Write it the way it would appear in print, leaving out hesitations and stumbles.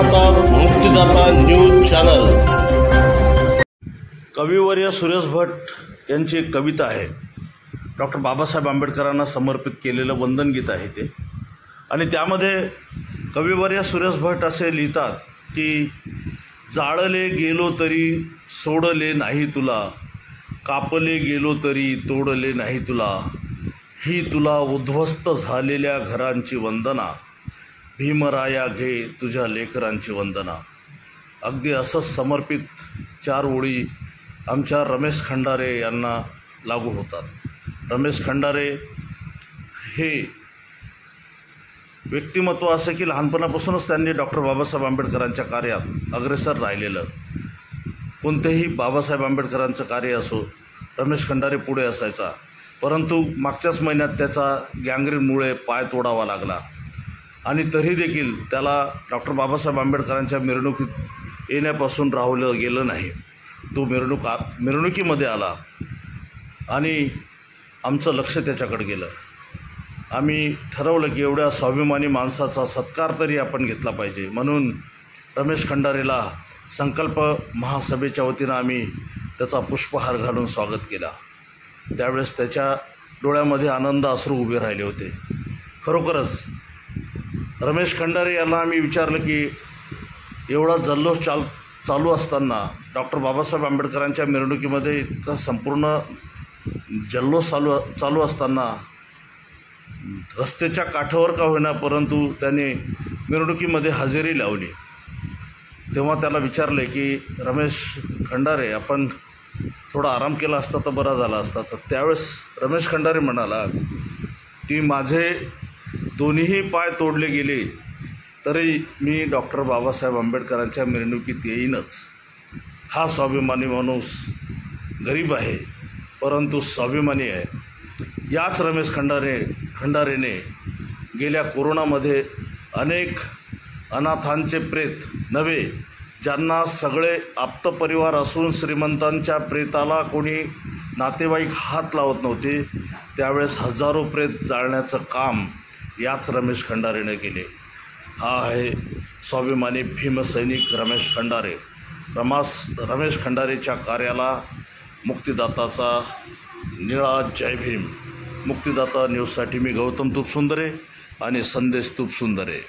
पाहतात मुक्तिदाता news channel. कविवर्य सुरेश भट यांची एक कविता आहे, डॉक्टर बाबासाहेब आंबेडकरांना समर्पित केलेलं वंदनगीत आहे ते। आणि त्यामध्ये कविवर्य सुरेश भट असे लिहितात की जाळले गेलो तरी सोडले नाही तुला, कापले गेलो तरी तोडले नाही तुला, ही तुला उद्ध्वस्त झालेल्या घरांची वंदना, भीमराया घे तुझ्या लेकरांची वंदना। अगदी असंच समर्पित चार ओळी आमच्या रमेश खंडारे यांना लागू होतात। रमेश खंडारे हे व्यक्तिमत्व असं की लहानपणापासूनच त्यांनी डॉक्टर बाबासाहेब आंबेडकरांच्या कार्यात अग्रेसर राहिलेलं। कोणतेही बाबासाहेब आंबेडकरांचं कार्य असो, रमेश खंडारे पुढे असायचा, परंतु मागच्याच महिन्यात त्याचा गँग्रीनमुळे पाय तोडावा लागला आणि तरी देखील त्याला डॉक्टर बाबासाहेब आंबेडकरांच्या मिरवणुकीत येण्यापासून राहवलं गेलं नाही। तो मिरवणुकीमध्ये आला आणि आमचं लक्ष त्याच्याकडे गेलं। आम्ही ठरवलं की एवढ्या स्वाभिमानी माणसाचा सत्कार तरी आपण घेतला पाहिजे, म्हणून रमेश खंडारेला संकल्प महासभेच्या वतीनं आम्ही त्याचा पुष्पहार घालून स्वागत केला। त्यावेळेस त्याच्या डोळ्यामध्ये आनंद अश्रू उभे राहिले होते। खरोखरच रमेश खंडारे यांना आम्ही विचारलं की एवढा जल्लोष चालू असताना, डॉक्टर बाबासाहेब आंबेडकरांच्या मिरवणुकीमध्ये इतका संपूर्ण जल्लोष चालू असताना रस्त्याच्या काठावर का होईना परंतु त्याने मिरवणुकीमध्ये हजेरी लावली। तेव्हा त्याला विचारले की रमेश खंडारे, आपण थोडा आराम केला असता तर बरा झाला असता। तर त्यावेळेस रमेश खंडारे म्हणाला की माझे दोन्हीही पाय तोडले गेले तरी मी डॉक्टर बाबासाहेब आंबेडकरांच्या मिरवणुकीत येईनच। हा स्वाभिमानी माणूस गरीब आहे परंतु स्वाभिमानी आहे। याच रमेश खंडारेने गेल्या कोरोनामध्ये अनेक अनाथांचे प्रेत नव्हे, ज्यांना सगळे आप्तपरिवार असून श्रीमंतांच्या प्रेताला कोणी नातेवाईक हात लावत नव्हते, त्यावेळेस हजारो प्रेत जाळण्याचं काम याच रमेश खंडारेने केले। हा आहे स्वाभिमानी भीमसैनिक रमेश खंडारे। रमेश खंडारेच्या कार्याला मुक्तिदाताचा निळा जय भीम। मुक्तिदाता न्यूजसाठी मी गौतम तुपसुंदरे आणि संदेश तुपसुंदरे।